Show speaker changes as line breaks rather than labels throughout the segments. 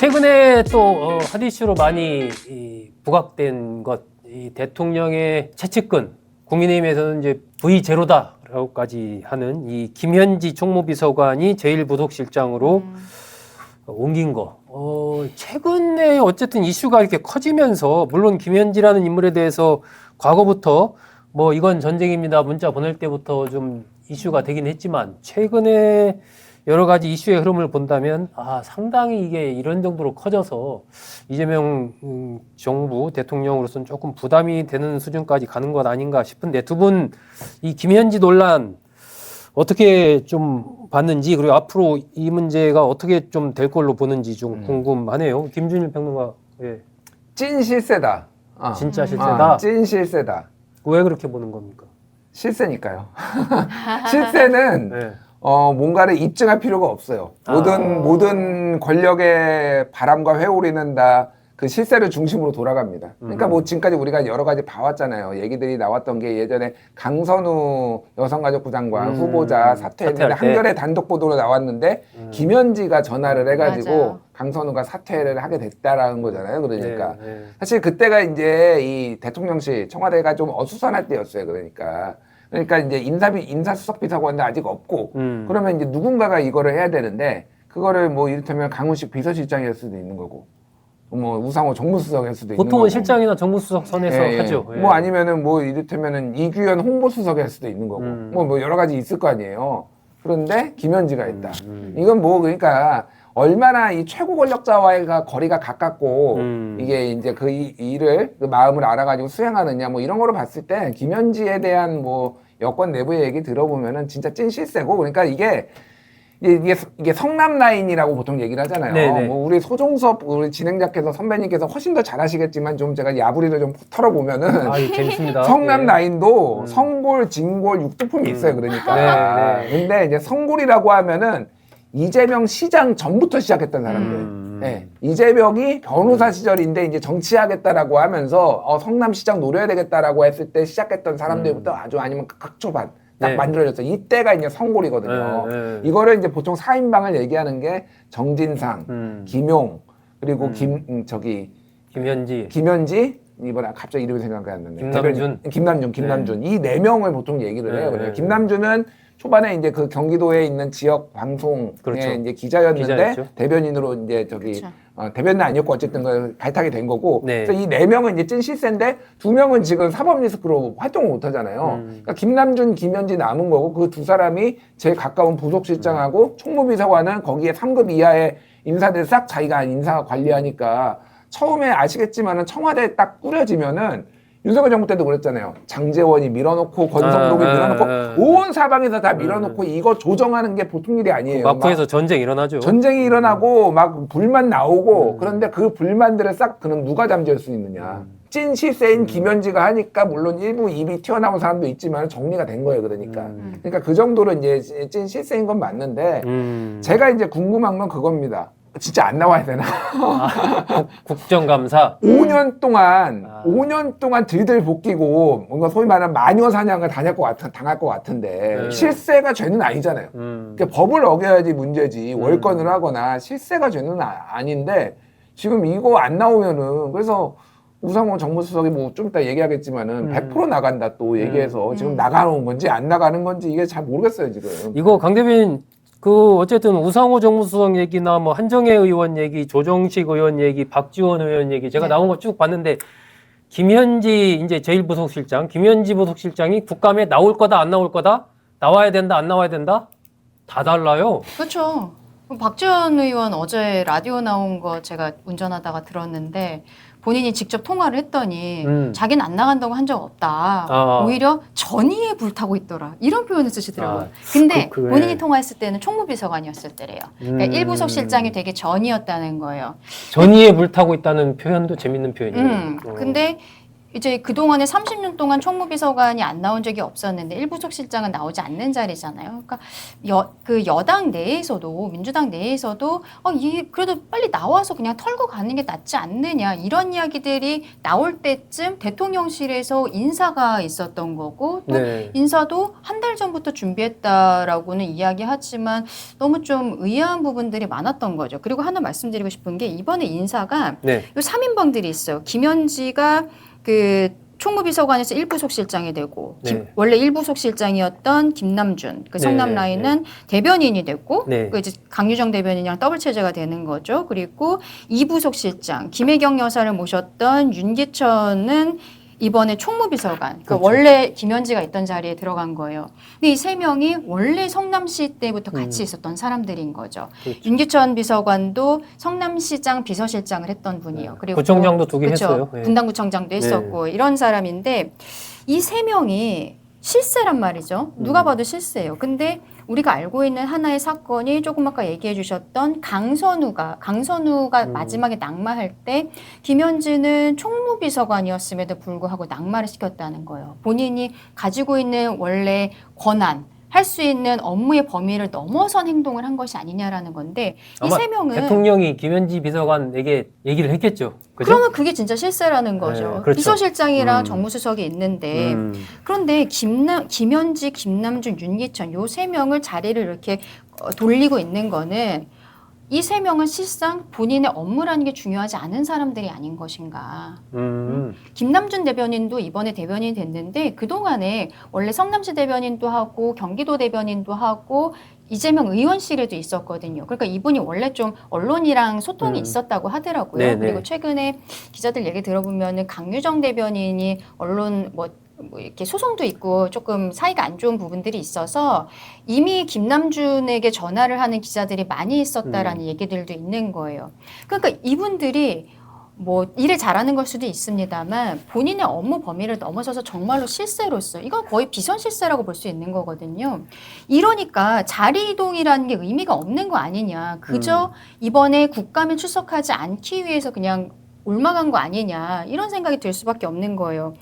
최근에 또 핫 이슈로 많이 부각된 것, 이 대통령의 최측근, 국민의힘에서는 이제 V0다라고까지 하는 이 김현지 총무비서관이 제1부속실장으로 옮긴 거. 최근에 어쨌든 이슈가 이렇게 커지면서, 물론 김현지라는 인물에 대해서 과거부터 뭐 이건 전쟁입니다 문자 보낼 때부터 좀 이슈가 되긴 했지만, 최근에 여러 가지 이슈의 흐름을 본다면 상당히 이게 이런 정도로 커져서 이재명 정부 대통령으로서는 조금 부담이 되는 수준까지 가는 것 아닌가 싶은데, 두 분 이 김현지 논란 어떻게 좀 봤는지, 그리고 앞으로 이 문제가 어떻게 좀 될 걸로 보는지 좀 궁금하네요. 김준일 평론가. 예.
찐 실세다.
진짜 실세다.
찐 실세다.
왜 그렇게 보는 겁니까?
실세니까요. 실세는
네.
뭔가를 입증할 필요가 없어요. 모든 권력의 바람과 회오리는 다 그 실세를 중심으로 돌아갑니다. 그러니까 뭐 지금까지 우리가 여러 가지 봐왔잖아요. 얘기들이 나왔던 게, 예전에 강선우 여성가족부 장관 후보자 사퇴했는데 한겨레 단독 보도로 나왔는데 김현지가 전화를 해가지고
맞아요.
강선우가 사퇴를 하게 됐다라는 거잖아요. 그러니까
네.
사실 그때가 이제 이 대통령실 청와대가 좀 어수선할 때였어요. 그러니까 이제 인사수석비서관도 아직 없고, 그러면 이제 누군가가 이거를 해야 되는데, 그거를 뭐 이를테면 강훈식 비서실장일 수도 있는 거고, 뭐 우상호 정무수석일 수도 있는 거고.
보통은 실장이나 정무수석 선에서
예,
하죠.
뭐 아니면은 뭐 이를테면은 이규현 홍보수석일 수도 있는 거고, 뭐 여러 가지 있을 거 아니에요. 그런데 김현지가 있다. 이건 뭐 그러니까 얼마나 이 최고 권력자와의 거리가 가깝고 이게 이제 그 일을 그 마음을 알아가지고 수행하느냐, 뭐 이런 거로 봤을 때 김현지에 대한 뭐 여권 내부의 얘기 들어보면은 진짜 찐 실세고, 그러니까 이게 성남 라인이라고 보통 얘기를 하잖아요.
네네.
뭐 우리 소종섭 우리 진행자께서 선배님께서 훨씬 더 잘 아시겠지만, 좀 제가 야부리를 좀 털어보면은
이거 재밌습니다.
성남
예.
라인도 성골, 진골, 육두품이 있어요. 그러니까.
네.
근데 이제 성골이라고 하면은 이재명 시장 전부터 시작했던 사람들. 네. 이재명이 변호사 시절인데 이제 정치하겠다라고 하면서 성남시장 노려야 되겠다라고 했을 때 시작했던 사람들부터 아주 아니면 극초반 딱
네.
만들어졌어요. 이때가 이제 성골이거든요.
네.
이거를 이제 보통 4인방을 얘기하는 게 정진상, 김용, 그리고 김현지, 이번에 갑자기 이름이 생각이 안 나네. 김남준. 이 네 명을 보통 얘기를 해요. 그래요. 김남준은 초반에 이제 그 경기도에 있는 지역 방송의
그렇죠.
이제 기자였는데
기자였죠.
대변인으로 이제
그렇죠.
대변은 아니었고 어쨌든 그 발탁이 된 거고.
네.
그래서 이 네 명은 이제 찐 실세인데, 두 명은 지금 사법리스크로 활동을 못 하잖아요. 그러니까 김남준, 김현지 남은 거고, 그 두 사람이 제일 가까운 부속실장하고 총무비서관은 거기에 3급 이하의 인사들 싹 자기가 인사 관리하니까, 처음에 아시겠지만은 청와대에 딱 꾸려지면은 윤석열 정부 때도 그랬잖아요. 장제원이 밀어놓고 권성동이 밀어놓고 온 사방에서 다 밀어놓고 이거 조정하는 게 보통 일이 아니에요.
마포에서 전쟁 일어나죠.
전쟁이 일어나고 막 불만 나오고, 그런데 그 불만들을 싹 그럼 누가 잠재울 수 있느냐. 찐 실세인 김현지가 하니까 물론 일부 입이 튀어나온 사람도 있지만 정리가 된 거예요. 그러니까 그 정도로 이제 찐 실세인 건 맞는데, 제가 이제 궁금한 건 그겁니다. 진짜 안 나와야 되나?
국정감사.
5년 동안 들들 볶이고 뭔가 소위 말하는 마녀 사냥을 당할 것 같은데 실세가 죄는 아니잖아요. 그러니까 법을 어겨야지 문제지, 월권을 하거나 실세가 죄는 아닌데, 지금 이거 안 나오면은, 그래서 우상호 정무수석이 뭐 좀 이따 얘기하겠지만은 100% 나간다 또 얘기해서 지금 나가는 건지 안 나가는 건지 이게 잘 모르겠어요 지금.
이거 강 대변인, 어쨌든 우상호 정무수석 얘기나 뭐 한정혜 의원 얘기, 조정식 의원 얘기, 박지원 의원 얘기, 제가 나온 거 쭉 봤는데, 김현지 이제 제1부속실장, 김현지 부속실장이 국감에 나올 거다 안 나올 거다, 나와야 된다 안 나와야 된다, 다 달라요.
그렇죠. 박지원 의원 어제 라디오 나온 거 제가 운전하다가 들었는데, 본인이 직접 통화를 했더니 자기는 안 나간다고 한 적 없다. 오히려 전의에 불타고 있더라. 이런 표현을 쓰시더라고요. 근데 본인이 통화했을 때는 총무비서관이었을 때래요. 그러니까 1부속 실장이 되게 전이었다는 거예요.
전의에 불타고 있다는 표현도 재밌는 표현이에요.
근데 이제 그동안에 30년 동안 총무비서관이 안 나온 적이 없었는데 일부속실장은 나오지 않는 자리잖아요. 그러니까 그 여당 내에서도 민주당 내에서도 그래도 빨리 나와서 그냥 털고 가는 게 낫지 않느냐 이런 이야기들이 나올 때쯤 대통령실에서 인사가 있었던 거고 또
네.
인사도 한 달 전부터 준비했다라고는 이야기하지만 너무 좀 의아한 부분들이 많았던 거죠. 그리고 하나 말씀드리고 싶은 게 이번에 인사가
네.
요 3인방들이 있어요. 김현지가 그 총무비서관에서 1부속실장이 되고
네.
원래 1부속실장이었던 김남준 그 성남
네,
라인은 대변인이 됐고
네.
그 이제 강유정 대변인이랑 더블 체제가 되는 거죠. 그리고 2부속실장 김혜경 여사를 모셨던 윤기천은 이번에 총무비서관, 그러니까
그렇죠.
원래 김현지가 있던 자리에 들어간 거예요. 근데 이 세 명이 원래 성남시 때부터 같이 있었던 사람들인 거죠.
그렇죠.
윤기천 비서관도 성남시장 비서실장을 했던 분이에요. 그리고
구청장도 두 개
그쵸,
했어요. 네.
분당구청장도 했었고 이런 사람인데 이 세 명이 실세란 말이죠. 누가 봐도 실세예요. 근데 우리가 알고 있는 하나의 사건이 조금 아까 얘기해 주셨던 강선우가 마지막에 낙마할 때 김현지는 총무비서관이었음에도 불구하고 낙마를 시켰다는 거예요. 본인이 가지고 있는 원래 권한 할 수 있는 업무의 범위를 넘어선 행동을 한 것이 아니냐라는 건데 이
아마
세 명은
대통령이 김현지 비서관에게 얘기를 했겠죠. 그죠?
그러면 그게 진짜 실세라는 거죠.
네, 그렇죠.
비서실장이랑 정무수석이 있는데 그런데 김현지, 김남준, 윤기천 요 세 명을 자리를 이렇게 돌리고 있는 거는 이 세 명은 실상 본인의 업무라는 게 중요하지 않은 사람들이 아닌 것인가. 김남준 대변인도 이번에 대변인이 됐는데 그동안에 원래 성남시 대변인도 하고 경기도 대변인도 하고 이재명 의원실에도 있었거든요. 그러니까 이분이 원래 좀 언론이랑 소통이 있었다고 하더라고요.
네네.
그리고 최근에 기자들 얘기 들어보면은 강유정 대변인이 언론 뭐 이렇게 소송도 있고 조금 사이가 안 좋은 부분들이 있어서 이미 김남준에게 전화를 하는 기자들이 많이 있었다라는 얘기들도 있는 거예요. 그러니까 이분들이 뭐 일을 잘하는 걸 수도 있습니다만 본인의 업무 범위를 넘어서서 정말로 실세로서 이건 거의 비선 실세라고 볼 수 있는 거거든요. 이러니까 자리 이동이라는 게 의미가 없는 거 아니냐. 그저 이번에 국감에 출석하지 않기 위해서 그냥 올마간 거 아니냐 이런 생각이 들 수밖에 없는 거예요.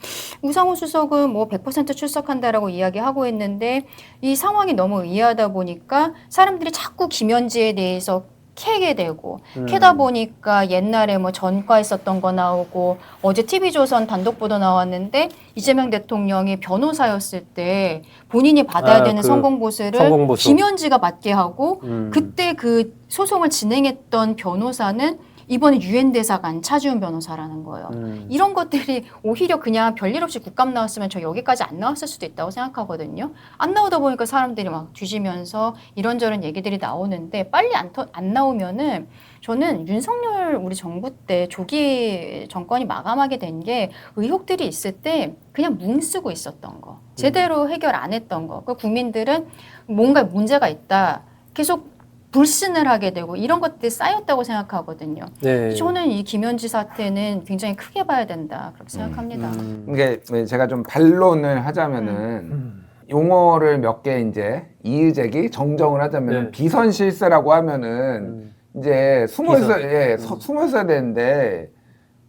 우상호 수석은 뭐 100% 출석한다라고 이야기하고 있는데 이 상황이 너무 의아하다 보니까 사람들이 자꾸 김현지에 대해서 캐게 되고 캐다 보니까 옛날에 뭐 전과 있었던 거 나오고 어제 TV조선 단독 보도 나왔는데 이재명 대통령이 변호사였을 때 본인이 받아야 되는 성공보수를
성공보수.
김현지가 받게 하고 그때 그 소송을 진행했던 변호사는 이번에 유엔 대사관 차주은 변호사라는 거예요. 이런 것들이 오히려 그냥 별일 없이 국감 나왔으면 저 여기까지 안 나왔을 수도 있다고 생각하거든요. 안 나오다 보니까 사람들이 막 뒤지면서 이런저런 얘기들이 나오는데 빨리 안 나오면은 저는 윤석열 우리 정부 때 조기 정권이 마감하게 된 게 의혹들이 있을 때 그냥 뭉쓰고 있었던 거. 제대로 해결 안 했던 거. 그 국민들은 뭔가 문제가 있다. 계속 불신을 하게 되고 이런 것들이 쌓였다고 생각하거든요.
네.
저는 이 김현지 사태는 굉장히 크게 봐야 된다 그렇게 생각합니다.
이게 제가 좀 반론을 하자면은 용어를 몇 개 이제 이의제기 정정을 하자면은
네.
비선 실세라고 하면은 이제 숨어 있어 숨어 있어야 되는데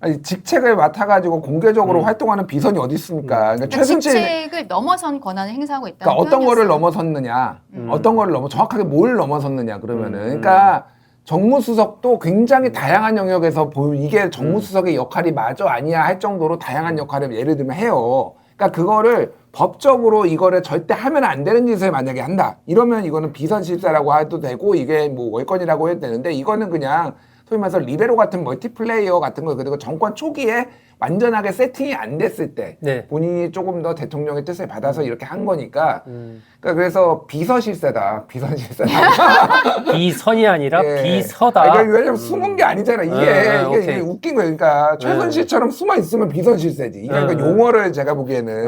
아니, 직책을 맡아가지고 공개적으로 활동하는 비선이 어디 있습니까? 그러니까 최순실
직책을 넘어선 권한을 행사하고 있다.
그러니까 어떤 거를 넘어섰느냐, 어떤 거를 정확하게 뭘 넘어섰느냐 그러면은, 그러니까 정무수석도 굉장히 다양한 영역에서 이게 정무수석의 역할이 맞아 아니야 할 정도로 다양한 역할을 예를 들면 해요. 그러니까 그거를 법적으로 이거를 절대 하면 안 되는 짓을 만약에 한다. 이러면 이거는 비선 실세라고 해도 되고 이게 뭐 월권이라고 해도 되는데 이거는 그냥 소위 말해서 리베로 같은 멀티플레이어 같은 거 그리고 정권 초기에 완전하게 세팅이 안 됐을 때
네.
본인이 조금 더 대통령의 뜻을 받아서 이렇게 한 거니까 그러니까 그래서 비서실세다. 비선실세다.
비선이 아니라
예.
비서다.
그러니까 왜냐면 숨은 게 아니잖아. 이게 웃긴 거예요. 그러니까 최순실처럼 숨어 있으면 비선실세지. 이게 그러니까 용어를 제가 보기에는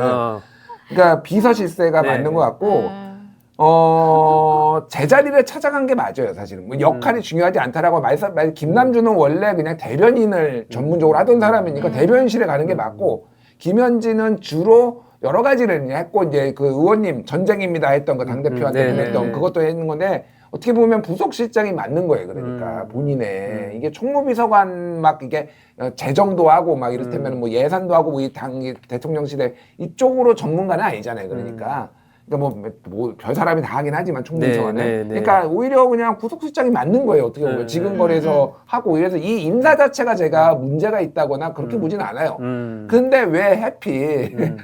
그러니까 비서실세가 맞는 것 같고 제자리를 찾아간 게 맞아요, 사실은. 뭐 역할이 중요하지 않다라고 김남준은 원래 그냥 대변인을 전문적으로 하던 사람이니까 대변인실에 가는 게 맞고, 김현지는 주로 여러 가지를 했고, 이제 그 의원님 전쟁입니다 했던 거 당대표한테 보냈던 그것도 했는 건데, 어떻게 보면 부속실장이 맞는 거예요. 그러니까 본인의 이게 총무비서관 막 이게 재정도 하고 막 이를테면 뭐 예산도 하고 뭐 이 당 대통령실에 이쪽으로 전문가는 아니잖아요. 그러니까. 그러니까 뭐 별 사람이 다 하긴 하지만 총무비서관은
네, 네, 네.
그러니까 오히려 그냥 구속실장이 맞는 거예요. 어떻게 보면 지금거래에서 하고 이래서 이 인사 자체가 제가 문제가 있다거나 그렇게 보지는 않아요. 근데 왜 해필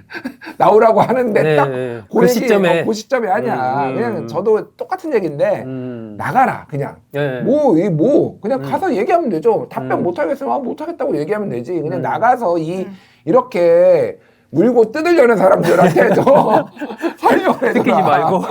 나오라고 하는데
네,
딱
네.
그
그 시점에.
그 시점에 하냐. 그냥 저도 똑같은 얘기인데 나가라 그냥.
네.
뭐 그냥 가서 얘기하면 되죠. 답변 못 하겠으면 못 하겠다고 얘기하면 되지. 그냥 나가서 이렇게 물고 뜯으려는 사람들한테도 설명을 해줘라.
뜯기지 말고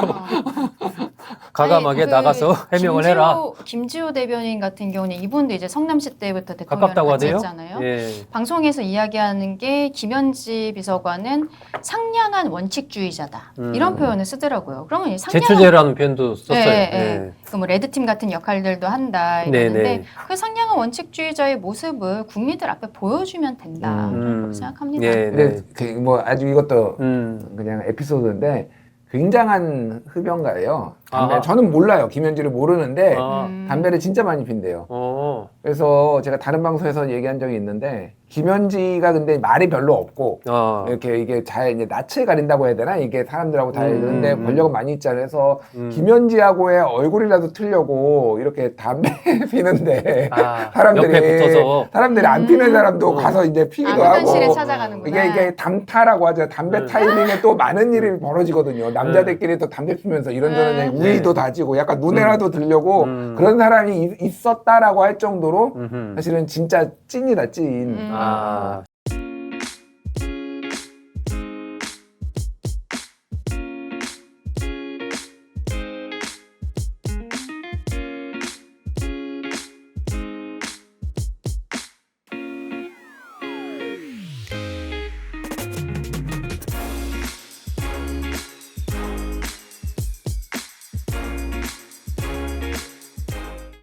과감하게
아니,
나가서 해명을 해라.
김지호 대변인 같은 경우는 이분도 이제 성남시 때부터
가깝다고
대통령을 같이
하네요.
했잖아요.
예.
방송에서 이야기하는 게 김현지 비서관은 상냥한 원칙주의자다. 이런 표현을 쓰더라고요. 그러면 이 상냥한
제초제라는 표현도 썼어요.
예. 그 뭐 레드팀 같은 역할들도 한다 이러는데
네.
그 상냥한 원칙주의자의 모습을 국민들 앞에 보여주면 된다. 그렇게 생각합니다.
네,
근데
네.
뭐 아주 이것도 그냥 에피소드인데 굉장한 흡연가예요. 담배.
아.
저는 몰라요. 김현지를 모르는데
아.
담배를 진짜 많이 핀대요. 그래서 제가 다른 방송에서 얘기한 적이 있는데 김현지가 근데 말이 별로 없고 이렇게 이게 잘 이제 낯을 가린다고 해야 되나 이게 사람들하고 다 이러는데 권력은 많이 있잖아요. 그래서 김현지하고의 얼굴이라도 틀려고 이렇게 담배 피는데
옆에 붙어서.
사람들이 안 피는 사람도 가서 이제 피기도 하고
흡연실에 찾아가는구나.
이게 담타라고 하죠. 담배 타이밍에 또 많은 일이 벌어지거든요. 남자들끼리 또 담배 피면서 이런저런 얘기 우위도 다지고 약간 눈에라도 들려고 그런 사람이 있었다라고 할 정도로 사실은 진짜 찐이다 찐.